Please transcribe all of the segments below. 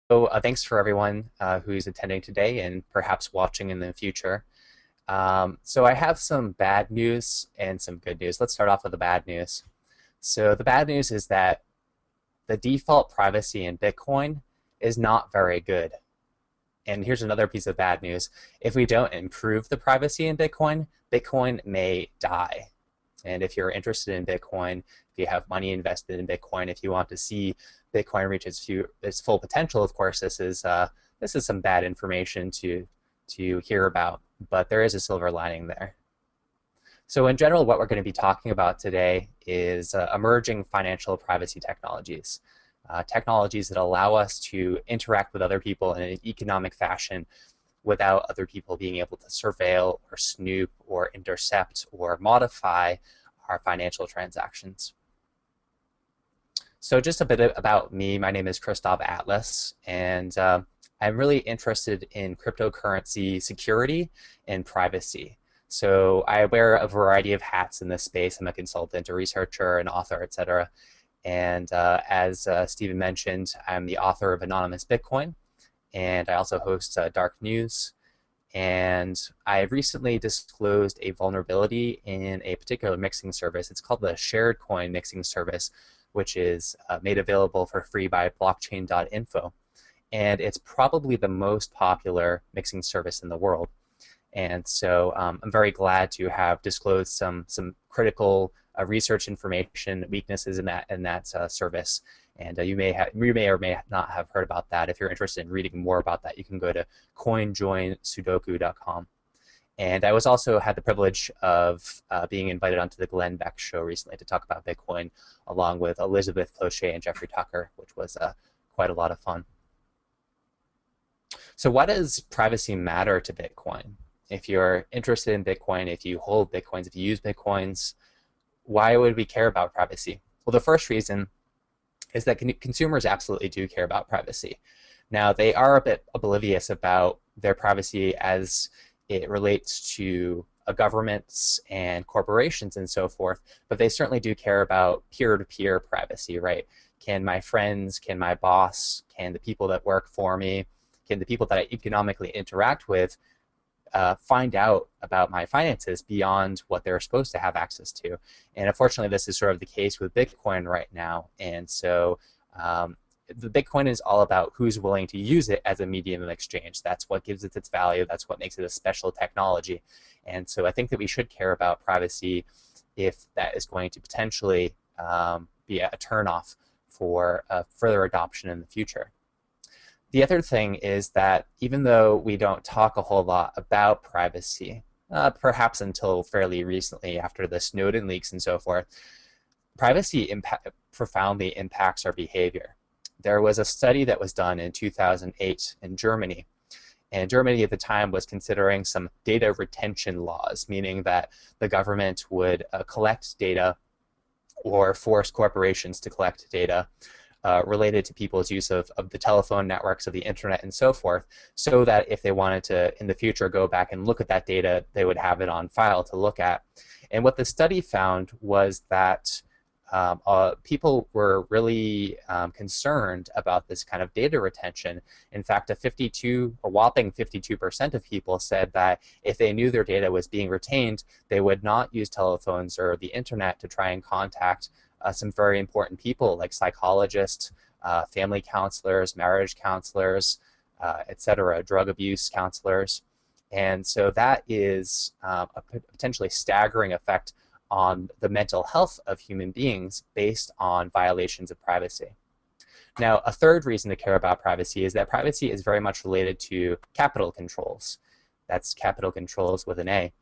Thanks for everyone who's attending today and perhaps watching in the future. So I have some bad news and some good news. Let's start off with the bad news. So the bad news is that the default privacy in Bitcoin is not very good. And here's another piece of bad news. If we don't improve the privacy in Bitcoin, Bitcoin may die. And if you're interested in Bitcoin, if you have money invested in Bitcoin, if you want to see Bitcoin reach its full potential, of course, this is some bad information to hear about. But there is a silver lining there. So in general, what we're going to be talking about today is emerging financial privacy technologies. Technologies that allow us to interact with other people in an economic fashion without other people being able to surveil or snoop or intercept or modify our financial transactions. So just a bit about me. My name is Kristov Atlas, and I'm really interested in cryptocurrency security and privacy. So I wear a variety of hats in this space. I'm a consultant, a researcher, an author, etc. And as Stephen mentioned, I'm the author of Anonymous Bitcoin, and I also host Dark News. And I recently disclosed a vulnerability in a particular mixing service. It's called the Shared Coin Mixing Service, which is made available for free by blockchain.info. And it's probably the most popular mixing service in the world. And so I'm very glad to have disclosed some critical research information, weaknesses in that service. And you may or may not have heard about that. If you're interested in reading more about that, you can go to coinjoinsudoku.com. And I also had the privilege of being invited onto the Glenn Beck show recently to talk about Bitcoin, along with Elizabeth Clocher and Jeffrey Tucker, which was quite a lot of fun. So why does privacy matter to Bitcoin? If you're interested in Bitcoin, if you hold Bitcoins, if you use Bitcoins, why would we care about privacy? Well, the first reason is that consumers absolutely do care about privacy. Now, they are a bit oblivious about their privacy as it relates to governments and corporations and so forth, but they certainly do care about peer-to-peer privacy, right? Can my friends, can my boss, can the people that work for me, can the people that I economically interact with find out about my finances beyond what they're supposed to have access to? And unfortunately, this is sort of the case with Bitcoin right now. And so the Bitcoin is all about who's willing to use it as a medium of exchange. That's what gives it its value. That's what makes it a special technology. And so I think that we should care about privacy if that is going to potentially be a turnoff for further adoption in the future. The other thing is that even though we don't talk a whole lot about privacy, perhaps until fairly recently after the Snowden leaks and so forth, privacy profoundly impacts our behavior. There was a study that was done in 2008 in Germany, and Germany at the time was considering some data retention laws, meaning that the government would collect data or force corporations to collect data related to people's use of the telephone networks, of the internet, and so forth, so that if they wanted to, in the future, go back and look at that data, they would have it on file to look at. And what the study found was that people were really concerned about this kind of data retention. In fact, a whopping 52% of people said that if they knew their data was being retained, they would not use telephones or the internet to try and contact some very important people like psychologists, family counselors, marriage counselors, etc., drug abuse counselors. And so that is a potentially staggering effect on the mental health of human beings based on violations of privacy. Now, a third reason to care about privacy is that privacy is very much related to capital controls. That's capital controls with an A.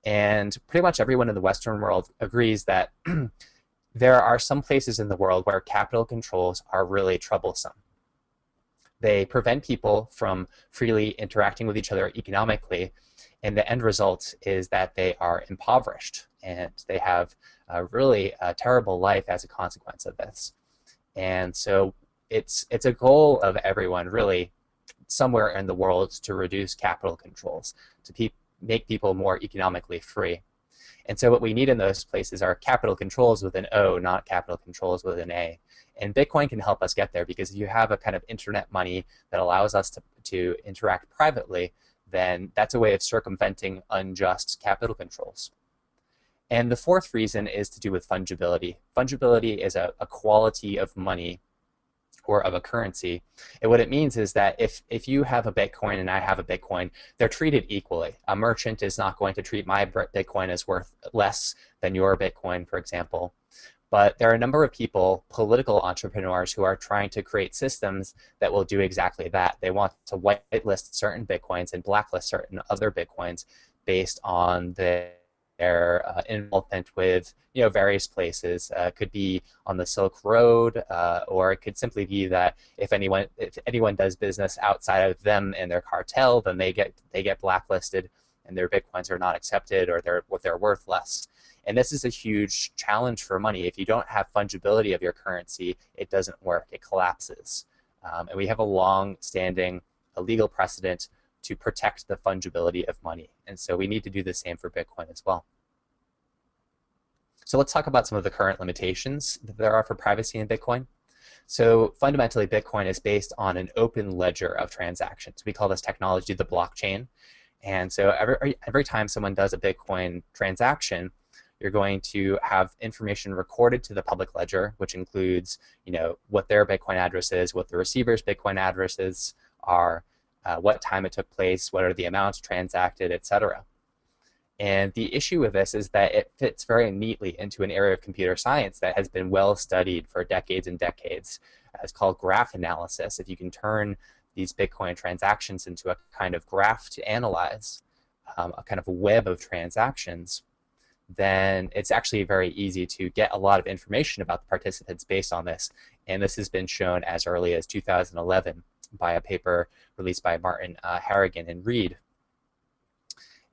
And pretty much everyone in the Western world agrees that there are some places in the world where capital controls are really troublesome. They prevent people from freely interacting with each other economically, and the end result is that they are impoverished, and they have a really terrible life as a consequence of this. And so it's a goal of everyone, really, somewhere in the world to reduce capital controls, to make people more economically free. And so what we need in those places are capital controls with an O, not capital controls with an A. And Bitcoin can help us get there, because if you have a kind of internet money that allows us to interact privately, then that's a way of circumventing unjust capital controls. And the fourth reason is to do with fungibility. Fungibility is a quality of money or of a currency. And what it means is that if you have a Bitcoin and I have a Bitcoin, they're treated equally. A merchant is not going to treat my Bitcoin as worth less than your Bitcoin, for example. But there are a number of people, political entrepreneurs, who are trying to create systems that will do exactly that. They want to whitelist certain Bitcoins and blacklist certain other Bitcoins based on their involvement with various places. Could be on the Silk Road, or it could simply be that if anyone does business outside of them and their cartel, then they get blacklisted and their Bitcoins are not accepted, or they're worth less. And this is a huge challenge for money. If you don't have fungibility of your currency, it doesn't work. It collapses. And we have a long-standing legal precedent to protect the fungibility of money. And so we need to do the same for Bitcoin as well. So let's talk about some of the current limitations that there are for privacy in Bitcoin. So fundamentally, Bitcoin is based on an open ledger of transactions. We call this technology the blockchain. And so every time someone does a Bitcoin transaction, you're going to have information recorded to the public ledger, which includes, what their Bitcoin address is, what the receiver's Bitcoin addresses are, what time it took place, what are the amounts transacted, etc. And the issue with this is that it fits very neatly into an area of computer science that has been well studied for decades and decades. It's called graph analysis. If you can turn these Bitcoin transactions into a kind of graph to analyze, a kind of a web of transactions, then it's actually very easy to get a lot of information about the participants based on this. And this has been shown as early as 2011 by a paper released by Martin Harrigan and Reed.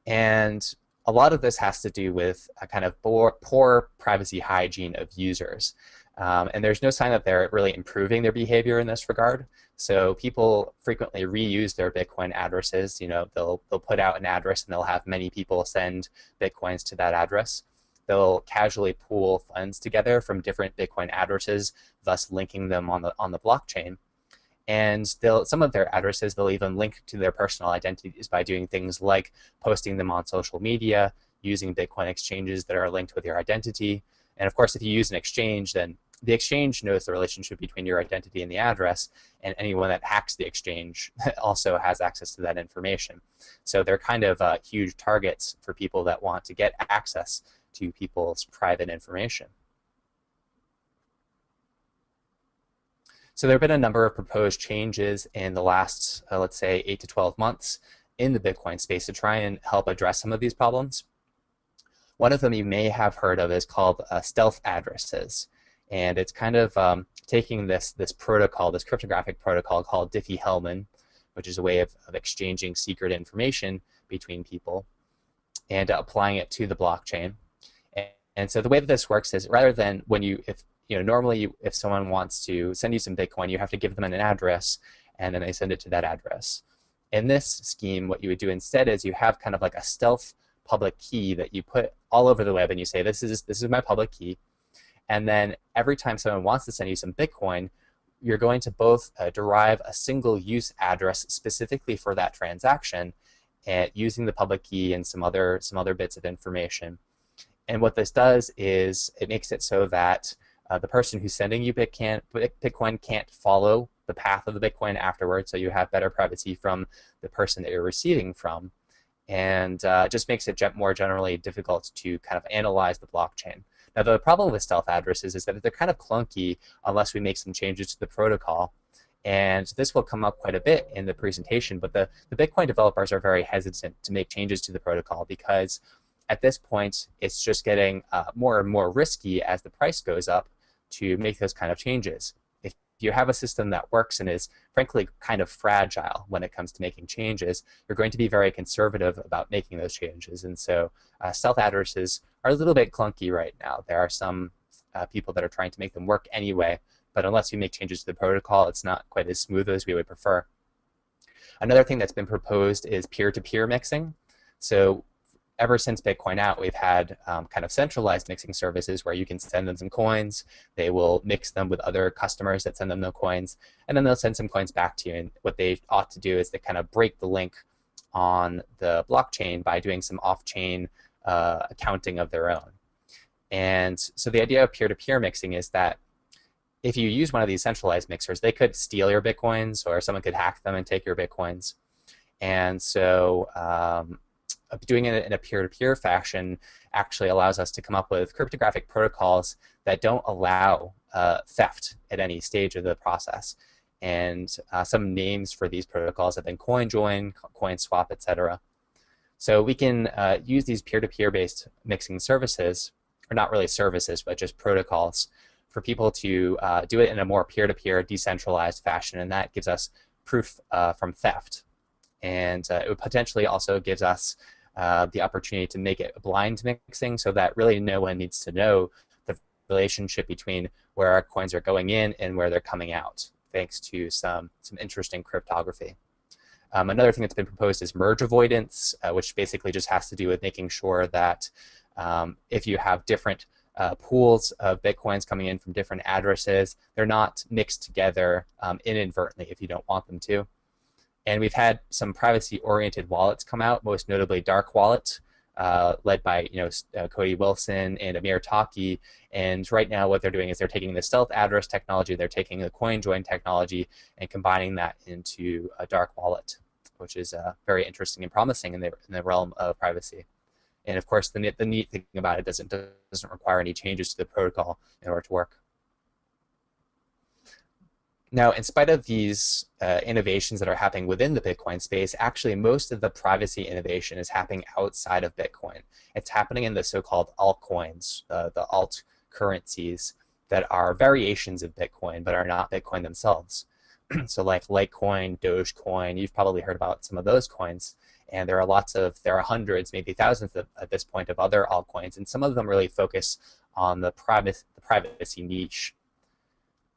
And a lot of this has to do with a kind of poor privacy hygiene of users. And there's no sign that they're really improving their behavior in this regard. So people frequently reuse their Bitcoin addresses. They'll put out an address and they'll have many people send Bitcoins to that address. They'll casually pool funds together from different Bitcoin addresses, thus linking them on the blockchain. And some of their addresses they'll even link to their personal identities by doing things like posting them on social media, using Bitcoin exchanges that are linked with your identity. And of course, if you use an exchange, then the exchange knows the relationship between your identity and the address, and anyone that hacks the exchange also has access to that information. So they're kind of huge targets for people that want to get access to people's private information. So there have been a number of proposed changes in the last, let's say, 8 to 12 months in the Bitcoin space to try and help address some of these problems. One of them you may have heard of is called stealth addresses. And it's kind of taking this protocol, this cryptographic protocol called Diffie-Hellman, which is a way of exchanging secret information between people, and applying it to the blockchain. And so the way that this works is, rather than normally if someone wants to send you some Bitcoin, you have to give them an address, and then they send it to that address. In this scheme, what you would do instead is you have kind of like a stealth public key that you put all over the web, and you say, this is my public key. And then every time someone wants to send you some Bitcoin, you're going to both derive a single-use address specifically for that transaction, using the public key and some other bits of information. And what this does is it makes it so that the person who's sending you Bitcoin can't follow the path of the Bitcoin afterwards, so you have better privacy from the person that you're receiving from. And just makes it more generally difficult to kind of analyze the blockchain. Now, the problem with stealth addresses is that they're kind of clunky unless we make some changes to the protocol. And this will come up quite a bit in the presentation, but the Bitcoin developers are very hesitant to make changes to the protocol because at this point, it's just getting more and more risky as the price goes up to make those kind of changes. If you have a system that works and is, frankly, kind of fragile when it comes to making changes, you're going to be very conservative about making those changes. And so stealth addresses are a little bit clunky right now. There are some people that are trying to make them work anyway, but unless you make changes to the protocol, it's not quite as smooth as we would prefer. Another thing that's been proposed is peer-to-peer mixing. So ever since Bitcoin out, we've had kind of centralized mixing services where you can send them some coins. They will mix them with other customers that send them the coins, and then they'll send some coins back to you. And what they ought to do is they kind of break the link on the blockchain by doing some off-chain accounting of their own. And so the idea of peer-to-peer mixing is that if you use one of these centralized mixers, they could steal your Bitcoins, or someone could hack them and take your Bitcoins. And so doing it in a peer-to-peer fashion actually allows us to come up with cryptographic protocols that don't allow theft at any stage of the process. And some names for these protocols have been coin join, coin swap, etc. So we can use these peer-to-peer based mixing services, or not really services, but just protocols, for people to do it in a more peer-to-peer decentralized fashion, and that gives us proof from theft. And it potentially also gives us the opportunity to make it blind mixing, so that really no one needs to know the relationship between where our coins are going in and where they're coming out, thanks to some interesting cryptography. Another thing that's been proposed is merge avoidance, which basically just has to do with making sure that if you have different pools of Bitcoins coming in from different addresses, they're not mixed together inadvertently if you don't want them to. And we've had some privacy-oriented wallets come out, most notably Dark Wallet, led by Cody Wilson and Amir Taki. And right now what they're doing is they're taking the stealth address technology, they're taking the coin join technology, and combining that into a dark wallet, which is very interesting and promising in the realm of privacy. And of course, the neat thing about it doesn't require any changes to the protocol in order to work. Now, in spite of these innovations that are happening within the Bitcoin space, actually most of the privacy innovation is happening outside of Bitcoin. It's happening in the so-called altcoins, the alt currencies that are variations of Bitcoin but are not Bitcoin themselves. So like Litecoin, Dogecoin, you've probably heard about some of those coins. And there are hundreds, maybe thousands at this point of other altcoins, and some of them really focus on the privacy niche.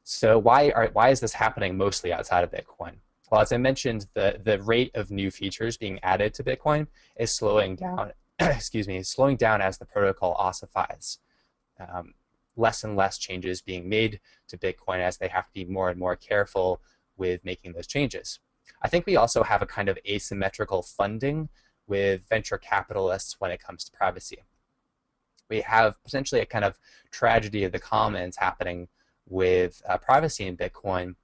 So why is this happening mostly outside of Bitcoin? Well, as I mentioned, the rate of new features being added to Bitcoin is slowing down. Excuse me, slowing down as the protocol ossifies. Less and less changes being made to Bitcoin as they have to be more and more careful with making those changes. I think we also have a kind of asymmetrical funding with venture capitalists when it comes to privacy. We have potentially a kind of tragedy of the commons happening with privacy in Bitcoin,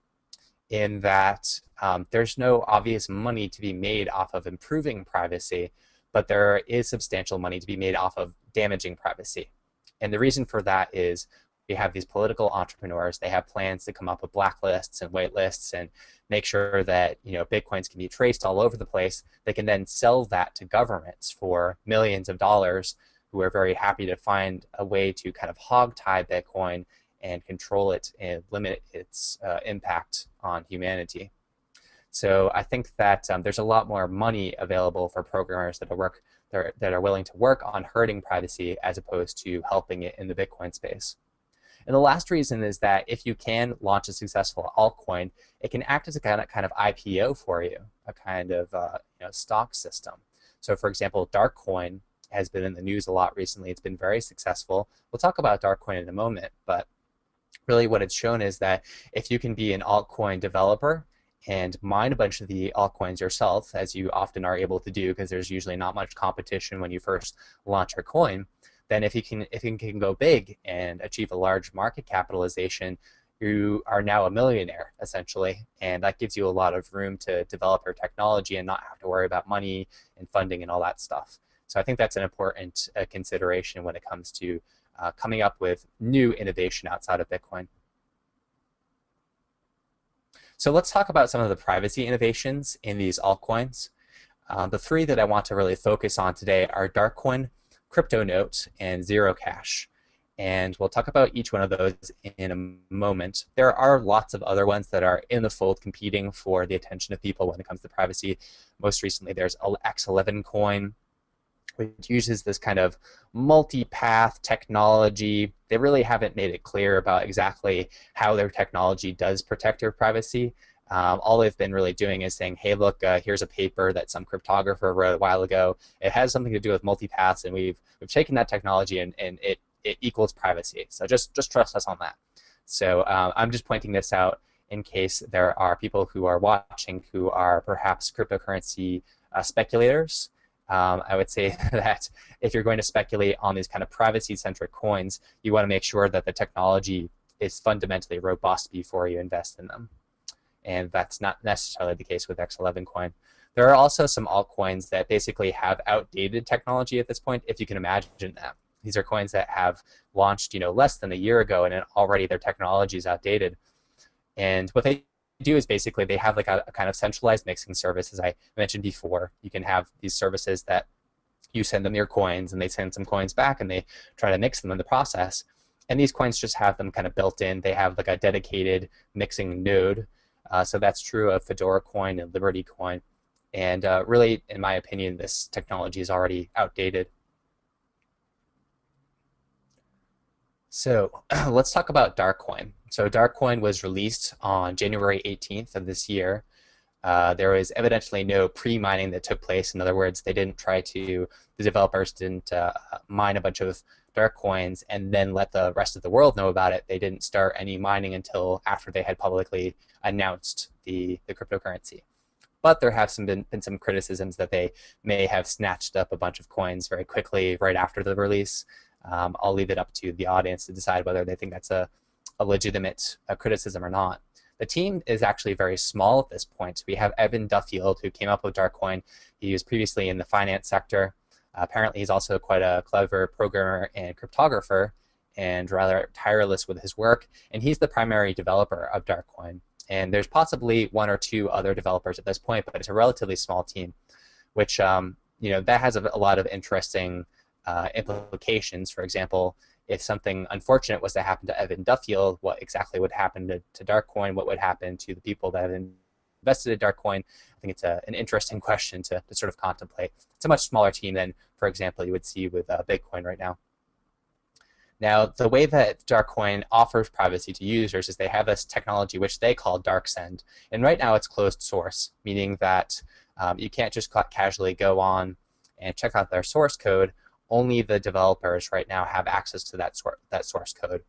in that there's no obvious money to be made off of improving privacy, but there is substantial money to be made off of damaging privacy. And the reason for that is we have these political entrepreneurs. They have plans to come up with blacklists and whitelists and make sure that Bitcoins can be traced all over the place. They can then sell that to governments for millions of dollars, who are very happy to find a way to kind of hog-tie Bitcoin and control it and limit its impact on humanity. So I think that there's a lot more money available for programmers that are willing to work on hurting privacy as opposed to helping it in the Bitcoin space. And the last reason is that if you can launch a successful altcoin, it can act as a kind of IPO for you, a kind of stock system. So for example, Darkcoin has been in the news a lot recently. It's been very successful. We'll talk about Darkcoin in a moment, but really what it's shown is that if you can be an altcoin developer and mine a bunch of the altcoins yourself, as you often are able to do because there's usually not much competition when you first launch your coin, then if you can go big and achieve a large market capitalization, you are now a millionaire, essentially, and that gives you a lot of room to develop your technology and not have to worry about money and funding and all that stuff. So I think that's an important consideration when it comes to coming up with new innovation outside of Bitcoin. So let's talk about some of the privacy innovations in these altcoins. The three that I want to really focus on today are Darkcoin, CryptoNote, and Zero Cash. And we'll talk about each one of those in a moment. There are lots of other ones that are in the fold competing for the attention of people when it comes to privacy. Most recently, there's X11 coin, which uses this kind of multi-path technology. They really haven't made it clear about exactly how their technology does protect your privacy. All they've been really doing is saying, hey, look, here's a paper that some cryptographer wrote a while ago. It has something to do with multipaths, and we've taken that technology and it equals privacy. So just trust us on that. So I'm just pointing this out in case there are people who are watching who are perhaps cryptocurrency speculators. I would say that if you're going to speculate on these kind of privacy-centric coins, you want to make sure that the technology is fundamentally robust before you invest in them. And that's not necessarily the case with X11 coin. There are also some altcoins that basically have outdated technology at this point, if you can imagine that. These are coins that have launched, less than a year ago, and already their technology is outdated. And what they do is basically they have like a kind of centralized mixing service, as I mentioned before. You can have these services that you send them your coins, and they send some coins back, and they try to mix them in the process. And these coins just have them kind of built in. They have like a dedicated mixing node. So that's true of Fedora coin and Liberty coin. And really, in my opinion, this technology is already outdated. So let's talk about Darkcoin. So Darkcoin was released on January 18th of this year. There was evidently no pre-mining that took place. In other words, the developers didn't mine a bunch of dark coins and then let the rest of the world know about it. They didn't start any mining until after they had publicly announced the cryptocurrency. But there have been some criticisms that they may have snatched up a bunch of coins very quickly right after the release. I'll leave it up to the audience to decide whether they think that's a legitimate criticism or not. The team is actually very small at this point. We have Evan Duffield, who came up with Darkcoin. He was previously in the finance sector. Apparently, he's also quite a clever programmer and cryptographer, and rather tireless with his work. And he's the primary developer of Darkcoin. And there's possibly one or two other developers at this point, but it's a relatively small team, which that has a lot of interesting implications. For example, if something unfortunate was to happen to Evan Duffield, what exactly would happen to Darkcoin? What would happen to the people that have invested in Darkcoin? I think it's an interesting question to sort of contemplate. It's a much smaller team than, for example, you would see with Bitcoin right now. Now, the way that Darkcoin offers privacy to users is they have this technology which they call DarkSend. And right now it's closed source, meaning that you can't just casually go on and check out their source code. Only the developers right now have access to that source code.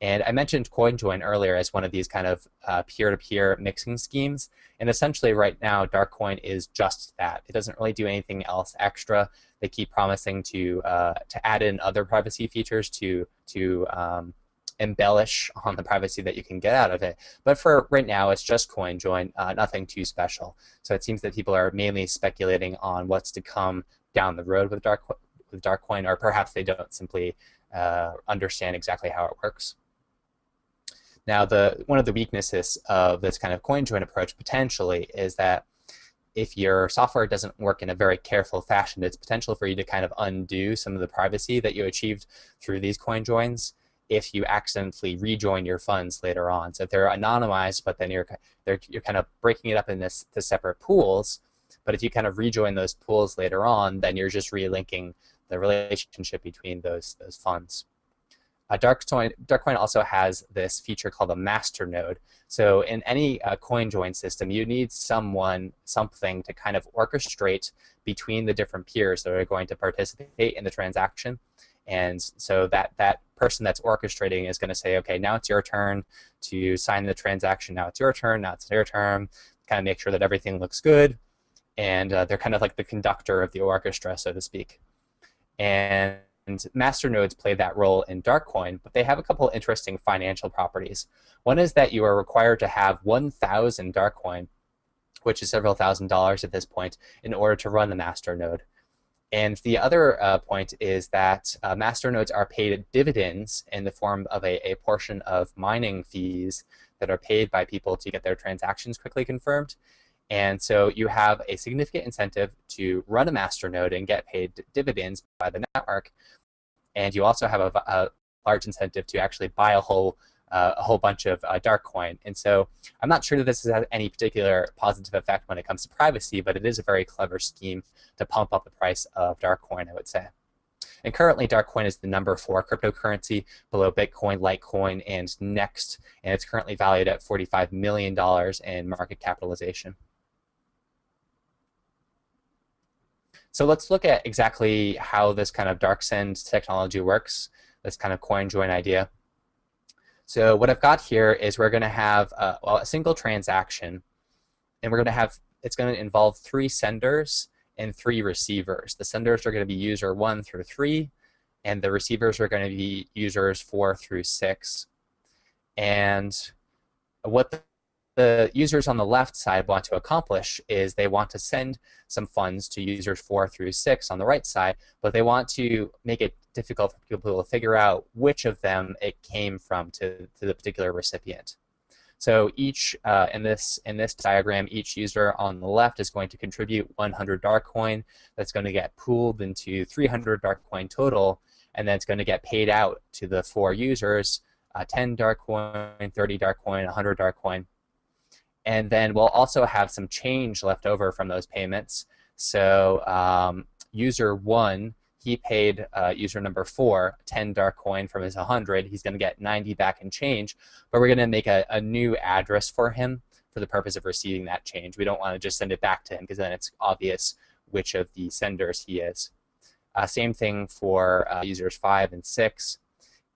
And I mentioned CoinJoin earlier as one of these kind of peer-to-peer mixing schemes. And essentially right now, Darkcoin is just that. It doesn't really do anything else extra. They keep promising to add in other privacy features to embellish on the privacy that you can get out of it. But for right now, it's just CoinJoin, nothing too special. So it seems that people are mainly speculating on what's to come down the road with Darkcoin, or perhaps they don't simply understand exactly how it works. Now, one of the weaknesses of this kind of CoinJoin approach potentially is that if your software doesn't work in a very careful fashion, it's potential for you to kind of undo some of the privacy that you achieved through these CoinJoins if you accidentally rejoin your funds later on. So if they're anonymized, but then you're kind of breaking it up in to separate pools. But if you kind of rejoin those pools later on, then you're just relinking the relationship between those funds. Darkcoin also has this feature called a master node. So in any CoinJoin system, you need something to kind of orchestrate between the different peers that are going to participate in the transaction. And so that person that's orchestrating is going to say, okay, now it's your turn to sign the transaction. Now it's your turn. Now it's their turn. Kind of make sure that everything looks good. And they're kind of like the conductor of the orchestra, so to speak. And master nodes play that role in Darkcoin, but they have a couple interesting financial properties. One is that you are required to have 1,000 Darkcoin, which is several $1,000s at this point, in order to run the master node. And the other point is that master nodes are paid dividends in the form of a portion of mining fees that are paid by people to get their transactions quickly confirmed. And so you have a significant incentive to run a master node and get paid dividends by the network. And you also have a large incentive to actually buy a whole bunch of Darkcoin. And so I'm not sure that this has any particular positive effect when it comes to privacy, but it is a very clever scheme to pump up the price of Darkcoin, I would say. And currently, Darkcoin is the number 4 cryptocurrency below Bitcoin, Litecoin, and Next, and it's currently valued at $45 million in market capitalization. So let's look at exactly how this kind of dark send technology works, this kind of coin join idea. So what I've got here is we're going to have a single transaction, and we're going to have, it's going to involve 3 senders and 3 receivers. The senders are going to be user 1 through 3, and the receivers are going to be users 4 through 6. And what the users on the left side want to accomplish is they want to send some funds to users 4 through 6 on the right side, but they want to make it difficult for people to figure out which of them it came from to the particular recipient. So each, in this diagram, each user on the left is going to contribute 100 Darkcoin. That's going to get pooled into 300 Darkcoin total, and then it's going to get paid out to the 4 users, 10 Darkcoin, 30 Darkcoin, 100 Darkcoin. And then we'll also have some change left over from those payments. So user 1, he paid user number 4 10 Darkcoin from his 100. He's going to get 90 back in change, but we're going to make a new address for him for the purpose of receiving that change. We don't want to just send it back to him because then it's obvious which of the senders he is. Same thing for users 5 and 6.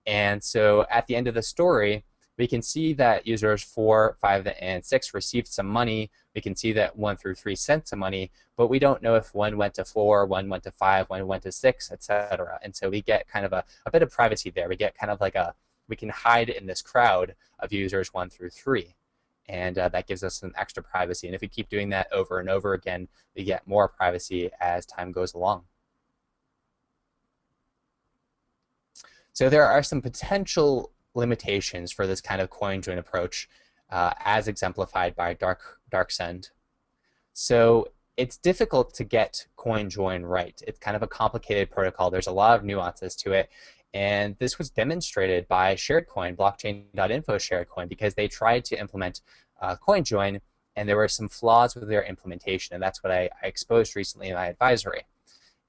And so at the end of the story, we can see that users 4, 5, and 6 received some money. We can see that 1 through 3 sent some money, but we don't know if 1 went to 4, 1 went to 5, 1 went to 6, etc. And so we get kind of a bit of privacy there. We get kind of like we can hide in this crowd of users 1 through 3. And that gives us some extra privacy. And if we keep doing that over and over again, we get more privacy as time goes along. So there are some potential limitations for this kind of coin join approach as exemplified by dark send. So it's difficult to get coin join right. It's kind of a complicated protocol. There's a lot of nuances to it. And this was demonstrated by SharedCoin, blockchain.info SharedCoin, because they tried to implement coin join, and there were some flaws with their implementation. And that's what I exposed recently in my advisory.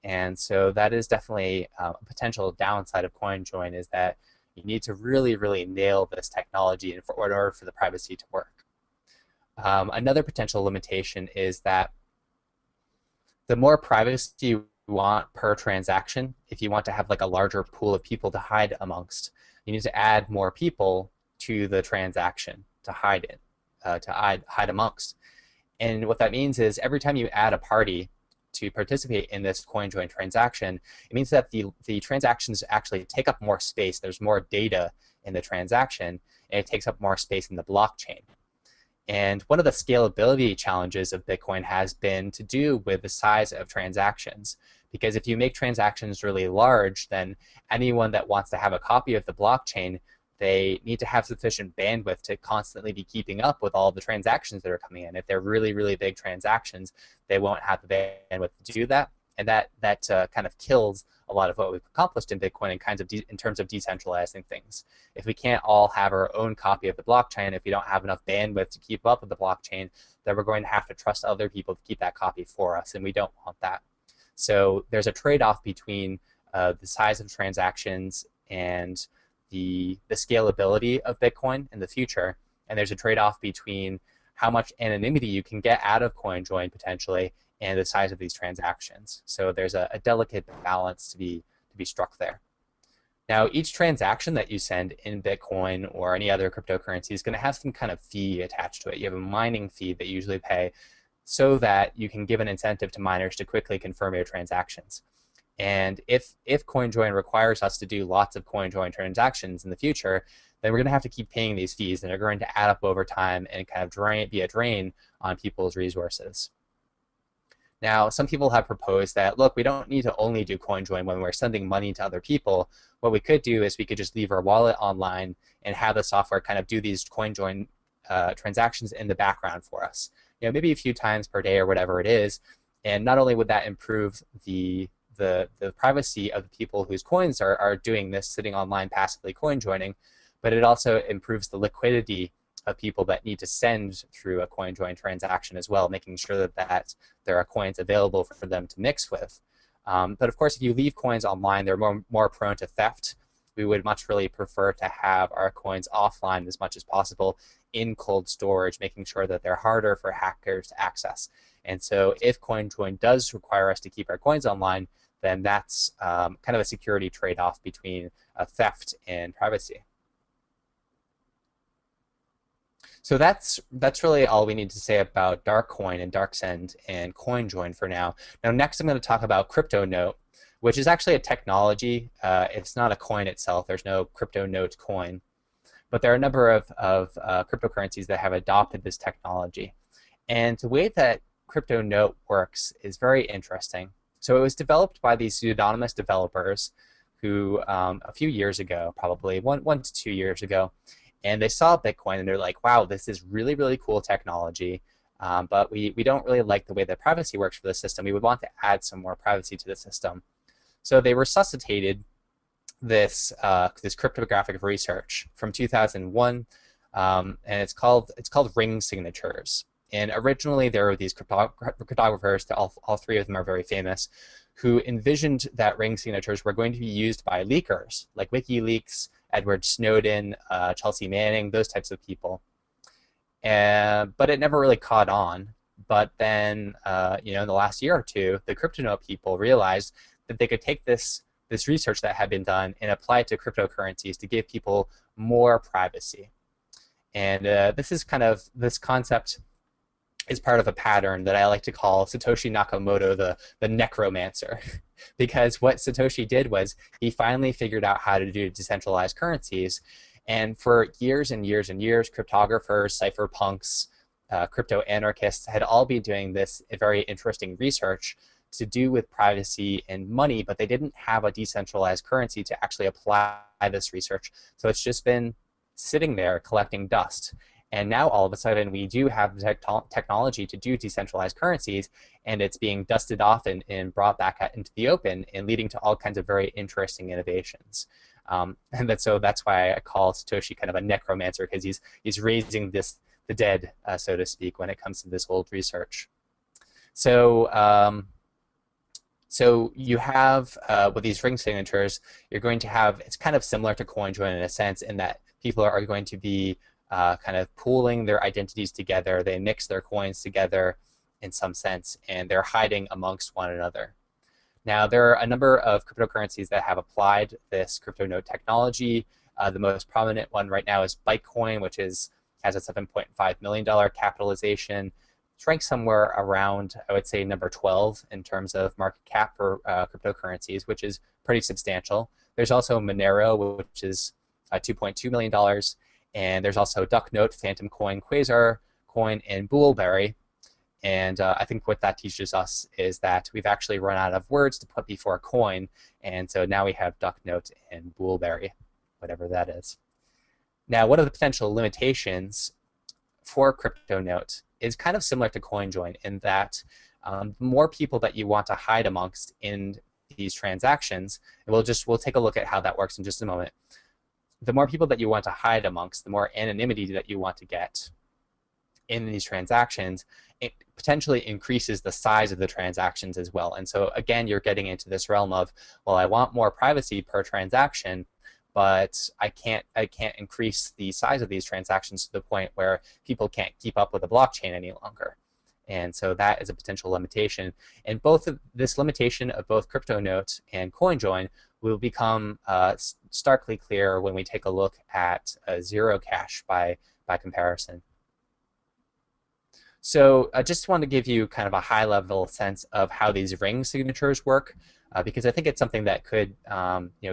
And so that is definitely a potential downside of coin join, is that you need to really, really nail this technology in order for the privacy to work. Another potential limitation is that the more privacy you want per transaction, if you want to have like a larger pool of people to hide amongst, you need to add more people to the transaction to hide it, to hide amongst. And what that means is every time you add a party to participate in this coin join transaction, it means that the transactions actually take up more space. There's more data in the transaction, and it takes up more space in the blockchain. And one of the scalability challenges of Bitcoin has been to do with the size of transactions. Because if you make transactions really large, then anyone that wants to have a copy of the blockchain, they need to have sufficient bandwidth to constantly be keeping up with all the transactions that are coming in. If they're really, really big transactions, they won't have the bandwidth to do that. And that kind of kills a lot of what we've accomplished in Bitcoin in terms of decentralizing things. If we can't all have our own copy of the blockchain, if we don't have enough bandwidth to keep up with the blockchain, then we're going to have to trust other people to keep that copy for us, and we don't want that. So there's a trade-off between the size of transactions and the scalability of Bitcoin in the future, and there's a trade-off between how much anonymity you can get out of coin join potentially and the size of these transactions. So there's a delicate balance to be struck there. Now, each transaction that you send in Bitcoin or any other cryptocurrency is going to have some kind of fee attached to it. You have a mining fee that you usually pay so that you can give an incentive to miners to quickly confirm your transactions. And if CoinJoin requires us to do lots of CoinJoin transactions in the future, then we're going to have to keep paying these fees, and they're going to add up over time and kind of be a drain on people's resources. Now, some people have proposed that, look, we don't need to only do CoinJoin when we're sending money to other people. What we could do is we could just leave our wallet online and have the software kind of do these CoinJoin transactions in the background for us. You know, maybe a few times per day or whatever it is. And not only would that improve the privacy of the people whose coins are doing this, sitting online passively coin joining, but it also improves the liquidity of people that need to send through a coin join transaction as well, making sure that there are coins available for them to mix with. But of course, if you leave coins online, they're more prone to theft. We would much really prefer to have our coins offline as much as possible in cold storage, making sure that they're harder for hackers to access. And so if CoinJoin does require us to keep our coins online, then that's kind of a security trade-off between theft and privacy. So that's really all we need to say about Darkcoin and DarkSend and CoinJoin for now. Now next I'm going to talk about CryptoNote, which is actually a technology. It's not a coin itself. There's no CryptoNote coin. But there are a number of cryptocurrencies that have adopted this technology. And the way that CryptoNote works is very interesting. So it was developed by these pseudonymous developers who a few years ago, probably one to 2 years ago, and they saw Bitcoin and they're like, wow, this is really, really cool technology, but we don't really like the way that privacy works for the system. We would want to add some more privacy to the system. So they resuscitated this cryptographic research from 2001, and it's called ring signatures. And originally there were these cryptographers, all three of them are very famous, who envisioned that ring signatures were going to be used by leakers, like WikiLeaks, Edward Snowden, Chelsea Manning, those types of people. But it never really caught on. But then, in the last year or two, the CryptoNote people realized that they could take this research that had been done and apply it to cryptocurrencies to give people more privacy. And this concept is part of a pattern that I like to call Satoshi Nakamoto the necromancer. Because what Satoshi did was he finally figured out how to do decentralized currencies. And for years and years and years, cryptographers, cypherpunks, crypto anarchists had all been doing this very interesting research to do with privacy and money, but they didn't have a decentralized currency to actually apply this research. So it's just been sitting there collecting dust. And now all of a sudden we do have the technology to do decentralized currencies, and it's being dusted off and brought back into the open and leading to all kinds of very interesting innovations. So that's why I call Satoshi kind of a necromancer, because he's raising the dead, so to speak, when it comes to this old research. So you have, with these ring signatures, you're going to have, it's kind of similar to CoinJoin in a sense, in that people are going to be kind of pooling their identities together. They mix their coins together in some sense, and they're hiding amongst one another. Now, there are a number of cryptocurrencies that have applied this CryptoNote technology. The most prominent one right now is Bitcoin, which has a $7.5 million capitalization. It's ranked somewhere around, I would say, number 12 in terms of market cap for cryptocurrencies, which is pretty substantial. There's also Monero, which is $2.2 million. And there's also Ducknote, Phantom Coin, Quasar Coin, and Bullberry. And I think what that teaches us is that we've actually run out of words to put before coin, and so now we have Ducknote and Bullberry, whatever that is. Now, one of the potential limitations for CryptoNote is kind of similar to CoinJoin in that the more people that you want to hide amongst in these transactions, and we'll take a look at how that works in just a moment. The more people that you want to hide amongst, the more anonymity that you want to get in these transactions, it potentially increases the size of the transactions as well. And so again, you're getting into this realm of, well, I want more privacy per transaction, but I can't increase the size of these transactions to the point where people can't keep up with the blockchain any longer. And so that is a potential limitation. And this limitation of both CryptoNote and CoinJoin will become starkly clear when we take a look at zero cash by comparison. So I just want to give you kind of a high-level sense of how these ring signatures work, because I think it's something that could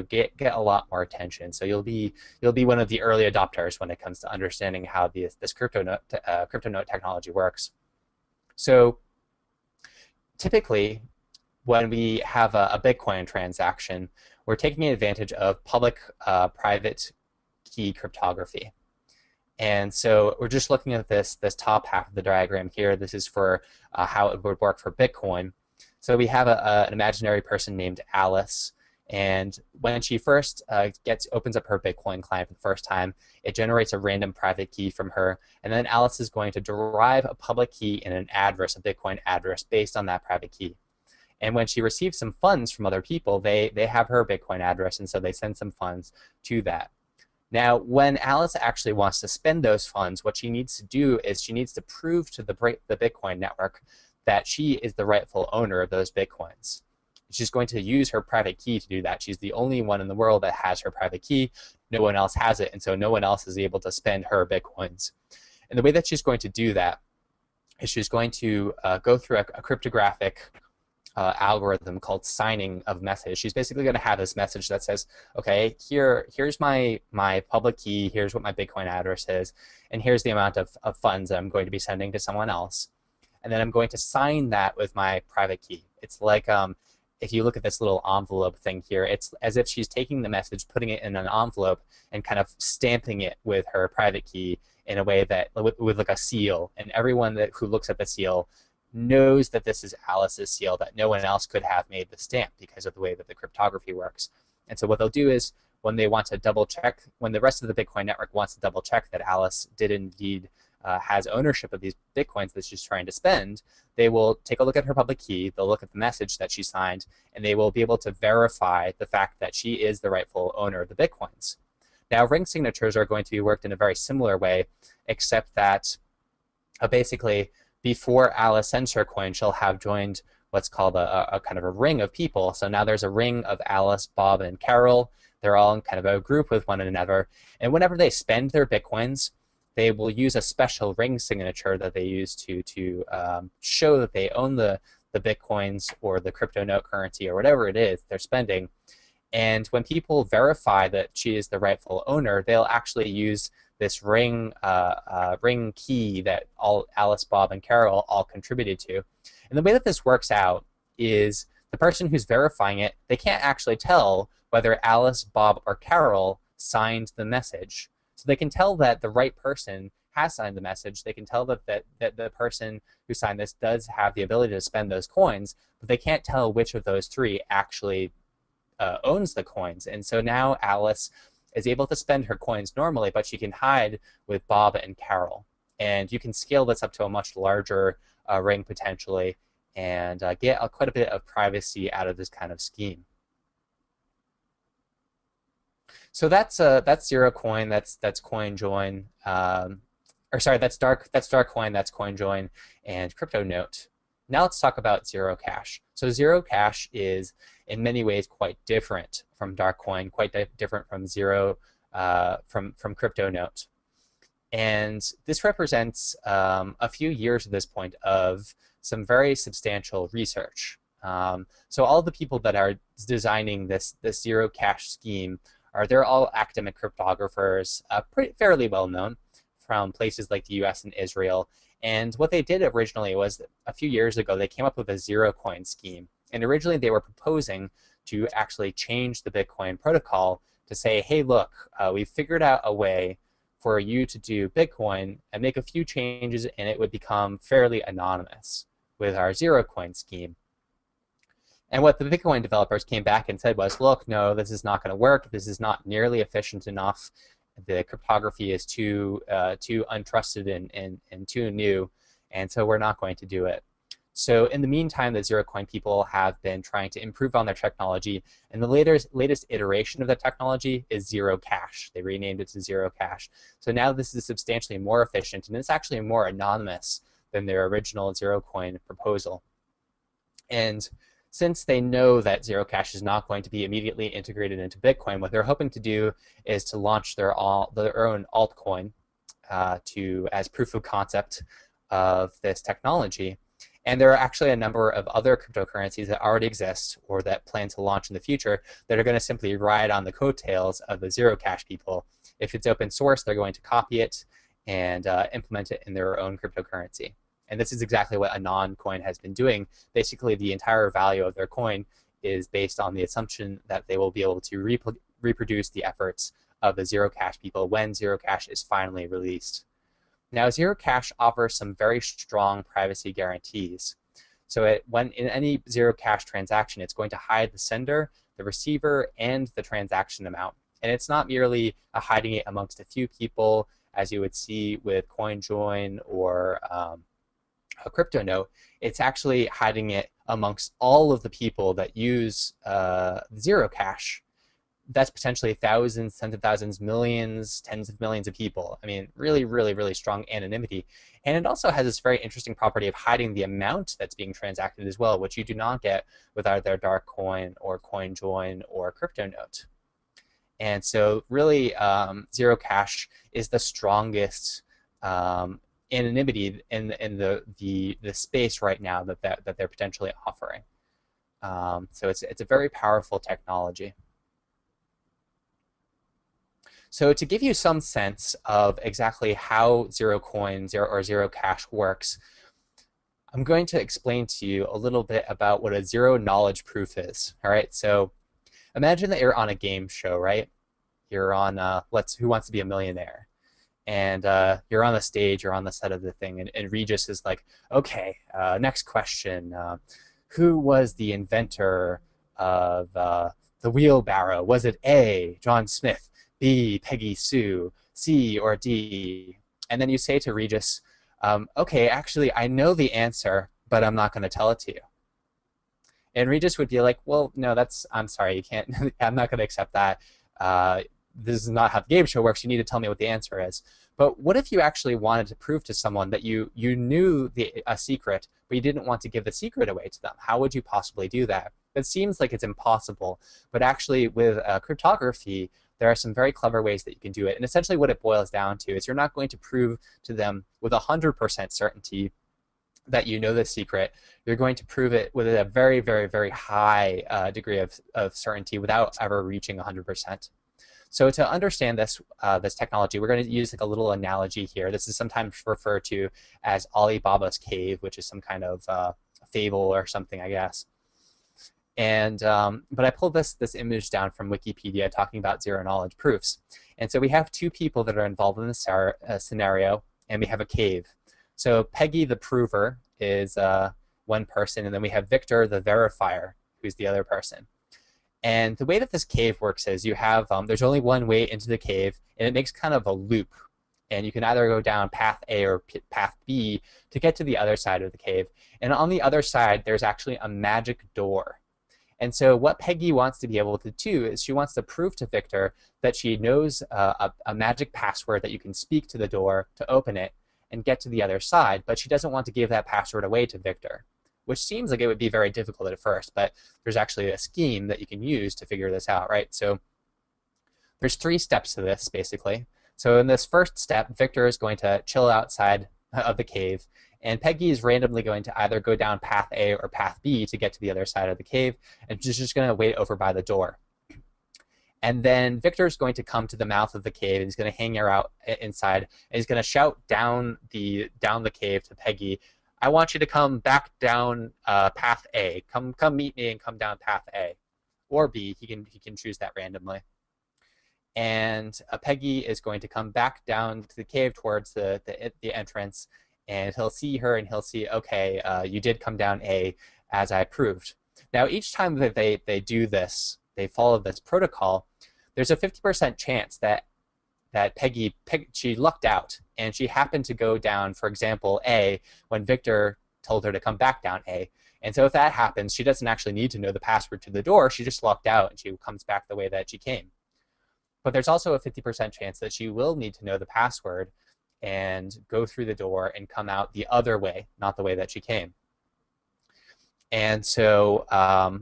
get a lot more attention. So you'll be one of the early adopters when it comes to understanding how this CryptoNote technology works. So typically, when we have a Bitcoin transaction, we're taking advantage of public-private key cryptography. And so we're just looking at this top half of the diagram here. This is for how it would work for Bitcoin. So we have an imaginary person named Alice, and when she first opens up her Bitcoin client for the first time, it generates a random private key from her, and then Alice is going to derive a public key and an address, a Bitcoin address, based on that private key. And when she receives some funds from other people, they have her Bitcoin address, and so they send some funds to that. Now, when Alice actually wants to spend those funds, what she needs to do is she needs to prove to the Bitcoin network that she is the rightful owner of those Bitcoins. She's going to use her private key to do that. She's the only one in the world that has her private key. No one else has it, and so no one else is able to spend her Bitcoins. And the way that she's going to do that is she's going to go through a cryptographic algorithm called signing of message. She's basically going to have this message that says, okay, here's my public key, here's what my Bitcoin address is, and here's the amount of funds that I'm going to be sending to someone else. And then I'm going to sign that with my private key. It's like if you look at this little envelope thing here, it's as if she's taking the message, putting it in an envelope, and kind of stamping it with her private key in a way that, with like a seal, and everyone who looks at the seal knows that this is Alice's seal, that no one else could have made the stamp because of the way that the cryptography works. And so what they'll do is when they want to double check, when the rest of the Bitcoin network wants to double check that Alice did indeed has ownership of these Bitcoins that she's trying to spend, they will take a look at her public key, they'll look at the message that she signed, and they will be able to verify the fact that she is the rightful owner of the Bitcoins. Now, ring signatures are going to be worked in a very similar way, except that basically before Alice sends her coin, she'll have joined what's called a kind of a ring of people. So now there's a ring of Alice, Bob, and Carol. They're all in kind of a group with one another. And whenever they spend their Bitcoins, they will use a special ring signature that they use to show that they own the Bitcoins or the crypto note currency or whatever it is they're spending. And when people verify that she is the rightful owner, they'll actually use this ring key that all Alice, Bob, and Carol all contributed to. And the way that this works out is the person who's verifying it, they can't actually tell whether Alice, Bob, or Carol signed the message. So they can tell that the right person has signed the message. They can tell that the person who signed this does have the ability to spend those coins, but they can't tell which of those three actually owns the coins. And so now Alice is able to spend her coins normally, but she can hide with Bob and Carol. And you can scale this up to a much larger ring potentially and get quite a bit of privacy out of this kind of scheme. So that's zero coin, that's coin join, or sorry, that's dark coin, that's coin join, and crypto note. Now let's talk about zero cash. So zero cash is in many ways quite different from dark coin, quite different from from crypto note. And this represents a few years at this point of some very substantial research. So all the people that are designing this zero cash scheme they're all academic cryptographers, fairly well known from places like the US and Israel. And what they did originally was a few years ago, they came up with a zero coin scheme. And originally they were proposing to actually change the Bitcoin protocol to say, hey, look, we've figured out a way for you to do Bitcoin and make a few changes and it would become fairly anonymous with our zero coin scheme. And what the Bitcoin developers came back and said was, look, no, this is not going to work. This is not nearly efficient enough. The cryptography is too untrusted and too new, and so we're not going to do it. So in the meantime, the zero coin people have been trying to improve on their technology, and the latest iteration of the technology is zero cash. They renamed it to zero cash. So now this is substantially more efficient, and it's actually more anonymous than their original zero coin proposal. And since they know that zero cash is not going to be immediately integrated into Bitcoin, what they're hoping to do is to launch their own altcoin as proof of concept of this technology. And there are actually a number of other cryptocurrencies that already exist or that plan to launch in the future that are going to simply ride on the coattails of the zero cash people. If it's open source, they're going to copy it and implement it in their own cryptocurrency. And this is exactly what Anon coin has been doing. Basically, the entire value of their coin is based on the assumption that they will be able to reproduce the efforts of the zero cash people when zero cash is finally released. Now, zero cash offers some very strong privacy guarantees. So when in any zero cash transaction, it's going to hide the sender, the receiver, and the transaction amount. And it's not merely hiding it amongst a few people, as you would see with CoinJoin or a crypto note, it's actually hiding it amongst all of the people that use zero cash. That's potentially thousands, tens of thousands, millions, tens of millions of people. I mean, really, really, really strong anonymity. And it also has this very interesting property of hiding the amount that's being transacted as well, which you do not get with either dark coin or CoinJoin or crypto note. And so really, zero cash is the strongest anonymity in the space right now that they're potentially offering. So it's a very powerful technology. So to give you some sense of exactly how zero coin or zero cash works, I'm going to explain to you a little bit about what a zero knowledge proof is. All right, so imagine that you're on a game show, right? You're on Who Wants to Be a Millionaire? And you're on the stage, you're on the set of the thing, and Regis is like, okay, next question. Who was the inventor of the wheelbarrow? Was it A, John Smith, B, Peggy Sue, C, or D? And then you say to Regis, okay, actually, I know the answer, but I'm not going to tell it to you. And Regis would be like, well, no, I'm sorry, you can't, I'm not going to accept that. This is not how the game show works. You need to tell me what the answer is. But what if you actually wanted to prove to someone that you knew a secret, but you didn't want to give the secret away to them? How would you possibly do that? It seems like it's impossible, but actually with cryptography, there are some very clever ways that you can do it. And essentially what it boils down to is you're not going to prove to them with 100% certainty that you know the secret. You're going to prove it with a very, very, very high degree of certainty without ever reaching 100%. So to understand this technology, we're going to use like a little analogy here. This is sometimes referred to as Alibaba's cave, which is some kind of fable or something, I guess. And but I pulled this image down from Wikipedia talking about zero knowledge proofs. And so we have two people that are involved in this scenario, and we have a cave. So Peggy the prover is one person, and then we have Victor the verifier, who's the other person. And the way that this cave works is you have, there's only one way into the cave, and it makes kind of a loop. And you can either go down path A or path B to get to the other side of the cave. And on the other side, there's actually a magic door. And so what Peggy wants to be able to do is she wants to prove to Victor that she knows a magic password that you can speak to the door to open it and get to the other side, but she doesn't want to give that password away to Victor, which seems like it would be very difficult at first, but there's actually a scheme that you can use to figure this out, right? So there's 3 steps to this, basically. So in this first step, Victor is going to chill outside of the cave, and Peggy is randomly going to either go down path A or path B to get to the other side of the cave, and she's just going to wait over by the door. And then Victor is going to come to the mouth of the cave, and he's going to hang her out inside, and he's going to shout down the cave to Peggy, I want you to come back down path A. Come meet me and come down path A. Or B, he can choose that randomly. And Peggy is going to come back down to the cave towards the entrance, and he'll see her and he'll see, okay, you did come down A as I proved. Now each time that they do this, they follow this protocol, there's a 50% chance that Peggy she lucked out and she happened to go down, for example, A when Victor told her to come back down A. And so if that happens, she doesn't actually need to know the password to the door. She just lucked out and she comes back the way that she came. But there's also a 50% chance that she will need to know the password and go through the door and come out the other way, not the way that she came. And so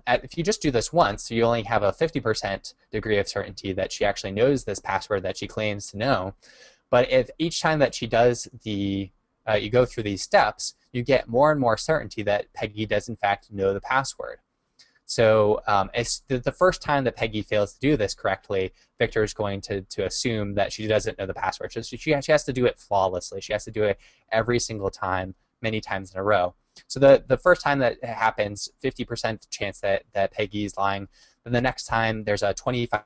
if you just do this once, you only have a 50% degree of certainty that she actually knows this password that she claims to know. But if each time that she does you go through these steps, you get more and more certainty that Peggy does in fact know the password. So it's the first time that Peggy fails to do this correctly, Victor is going to assume that she doesn't know the password. So she has to do it flawlessly. She has to do it every single time, many times in a row. So the first time that it happens, 50% chance that Peggy is lying. Then the next time, there's a 25%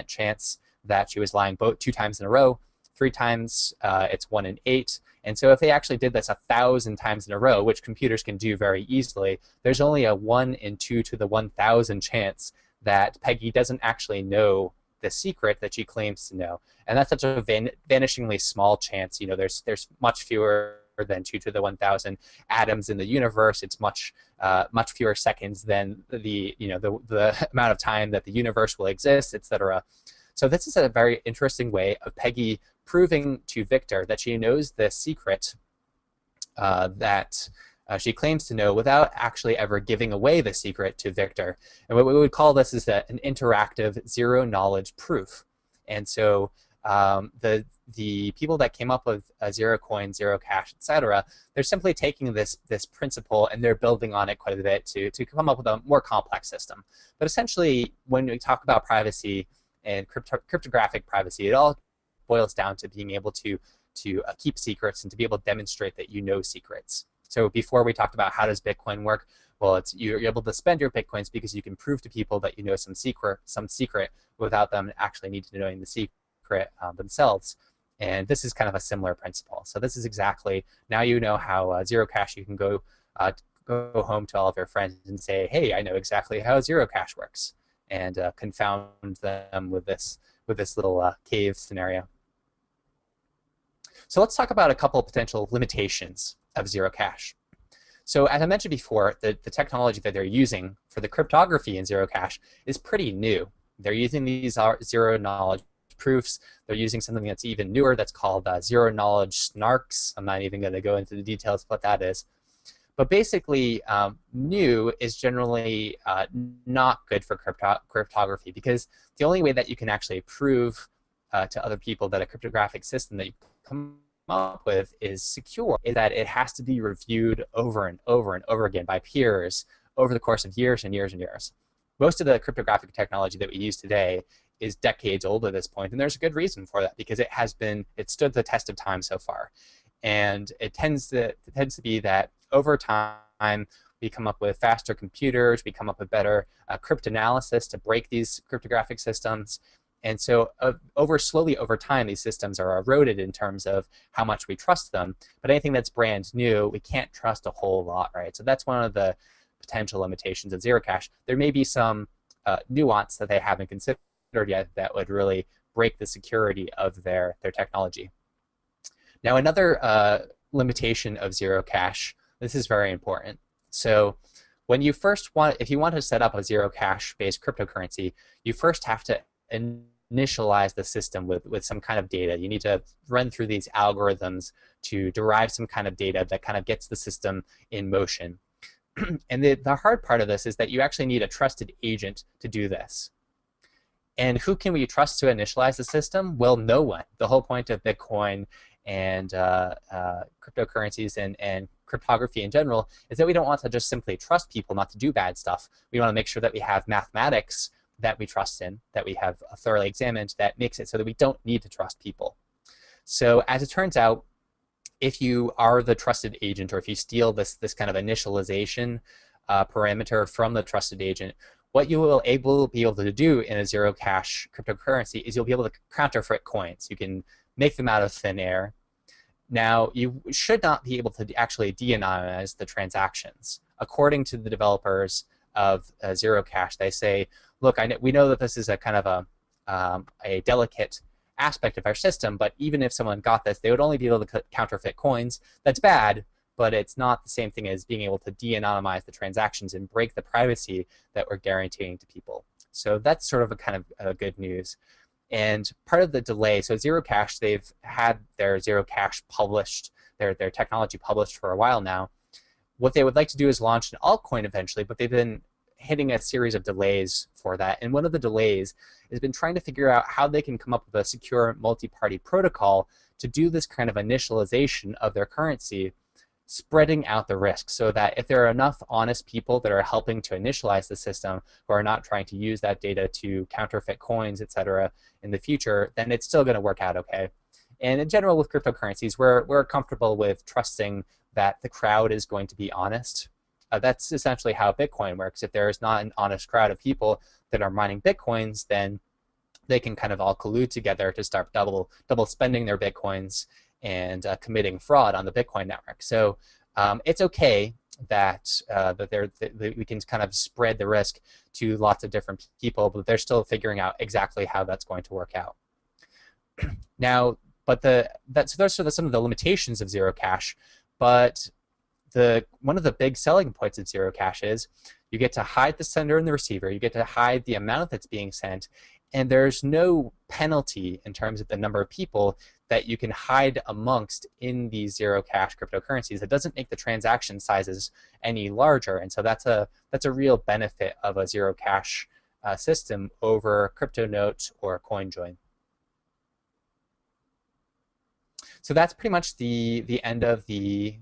chance that she was lying 2 times in a row. 3 times, it's 1 in 8. And so if they actually did this 1,000 times in a row, which computers can do very easily, there's only a 1 in 2 to the 1,000 chance that Peggy doesn't actually know the secret that she claims to know. And that's such a vanishingly small chance. You know, there's much fewer than 2 to the 1,000 atoms in the universe. It's much fewer seconds than the amount of time that the universe will exist, etc. So this is a very interesting way of Peggy proving to Victor that she knows the secret that she claims to know without actually ever giving away the secret to Victor. And what we would call this is an interactive zero-knowledge proof. And so the people that came up with zero coin, zero cash, etc., they're simply taking this principle and they're building on it quite a bit to come up with a more complex system. But essentially, when we talk about privacy and cryptographic privacy, it all boils down to being able to keep secrets and to be able to demonstrate that you know secrets. So before we talked about how does Bitcoin work, well, you're able to spend your Bitcoins because you can prove to people that you know some secret without them actually needing to know the secret themselves. And this is kind of a similar principle. So this is exactly, now you know how zero cash, you can go home to all of your friends and say, hey, I know exactly how zero cash works, and confound them with this little cave scenario. So let's talk about a couple of potential limitations of zero cash. So as I mentioned before, the technology that they're using for the cryptography in zero cash is pretty new. They're using these zero knowledge proofs. They're using something that's even newer that's called zero knowledge snarks. I'm not even going to go into the details of what that is. But basically, new is generally not good for cryptography, because the only way that you can actually prove to other people that a cryptographic system that you come up with is secure is that it has to be reviewed over and over and over again by peers over the course of years and years and years. Most of the cryptographic technology that we use today is decades old at this point, and there's a good reason for that, because it stood the test of time so far. And it tends to be that over time we come up with faster computers, we come up with better cryptanalysis to break these cryptographic systems. And so slowly over time, these systems are eroded in terms of how much we trust them. But anything that's brand new, we can't trust a whole lot, right? So that's one of the potential limitations of zero cash. There may be some nuance that they haven't considered yet that would really break the security of their technology. Now, another limitation of zero cash, this is very important. So when you if you want to set up a zero cash based cryptocurrency, you first have to initialize the system with some kind of data. You need to run through these algorithms to derive some kind of data that kind of gets the system in motion. And the hard part of this is that you actually need a trusted agent to do this. And who can we trust to initialize the system? Well, no one. The whole point of Bitcoin and cryptocurrencies and cryptography in general is that we don't want to just simply trust people not to do bad stuff. We want to make sure that we have mathematics that we trust in, that we have thoroughly examined, that makes it so that we don't need to trust people. So as it turns out, if you are the trusted agent, or if you steal this kind of initialization parameter from the trusted agent, what you will be able to do in a zero cash cryptocurrency is you'll be able to counterfeit coins. You can make them out of thin air. Now, you should not be able to actually de-anonymize the transactions. According to the developers of zero cash, they say, look, we know that this is a kind of a delicate aspect of our system, but even if someone got this, they would only be able to counterfeit coins. That's bad, but it's not the same thing as being able to de-anonymize the transactions and break the privacy that we're guaranteeing to people. So that's sort of a kind of good news. And part of the delay, so zero cash, they've had their zero cash published, their technology published for a while now. What they would like to do is launch an altcoin eventually, but they've been hitting a series of delays for that. And one of the delays has been trying to figure out how they can come up with a secure multi-party protocol to do this kind of initialization of their currency, spreading out the risk, so that if there are enough honest people that are helping to initialize the system who are not trying to use that data to counterfeit coins, etc., in the future, then it's still going to work out okay. And in general, with cryptocurrencies, we're comfortable with trusting that the crowd is going to be honest. That's essentially how Bitcoin works. If there is not an honest crowd of people that are mining Bitcoins, then they can kind of all collude together to start double spending their Bitcoins and committing fraud on the Bitcoin network. So it's okay that we can kind of spread the risk to lots of different people, but they're still figuring out exactly how that's going to work out. Now, but so those are some of the limitations of zero cash. But one of the big selling points of zero cash is you get to hide the sender and the receiver, you get to hide the amount that's being sent, and there's no penalty in terms of the number of people that you can hide amongst in these zero cash cryptocurrencies. It doesn't make the transaction sizes any larger, and so that's a real benefit of a zero cash system over crypto notes or CoinJoin. So that's pretty much the end of the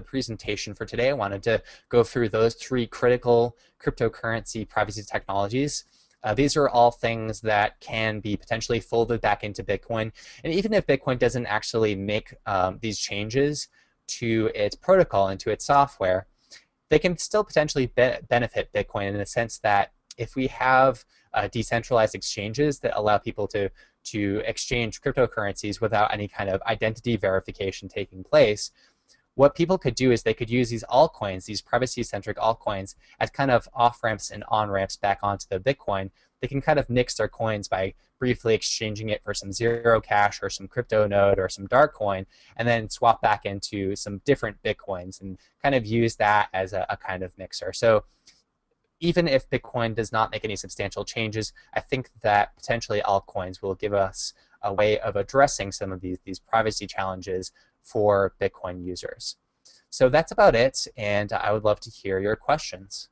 presentation for today. I wanted to go through those 3 critical cryptocurrency privacy technologies. These are all things that can be potentially folded back into Bitcoin. And even if Bitcoin doesn't actually make these changes to its protocol and to its software, they can still potentially benefit Bitcoin in the sense that if we have decentralized exchanges that allow people to exchange cryptocurrencies without any kind of identity verification taking place, what people could do is they could use these altcoins, these privacy-centric altcoins, as kind of off-ramps and on-ramps back onto the Bitcoin. They can kind of nix their coins by briefly exchanging it for some zero cash or some crypto node or some dark coin, and then swap back into some different Bitcoins and kind of use that as a kind of mixer. So even if Bitcoin does not make any substantial changes, I think that potentially altcoins will give us a way of addressing some of these privacy challenges for Bitcoin users. So that's about it, and I would love to hear your questions.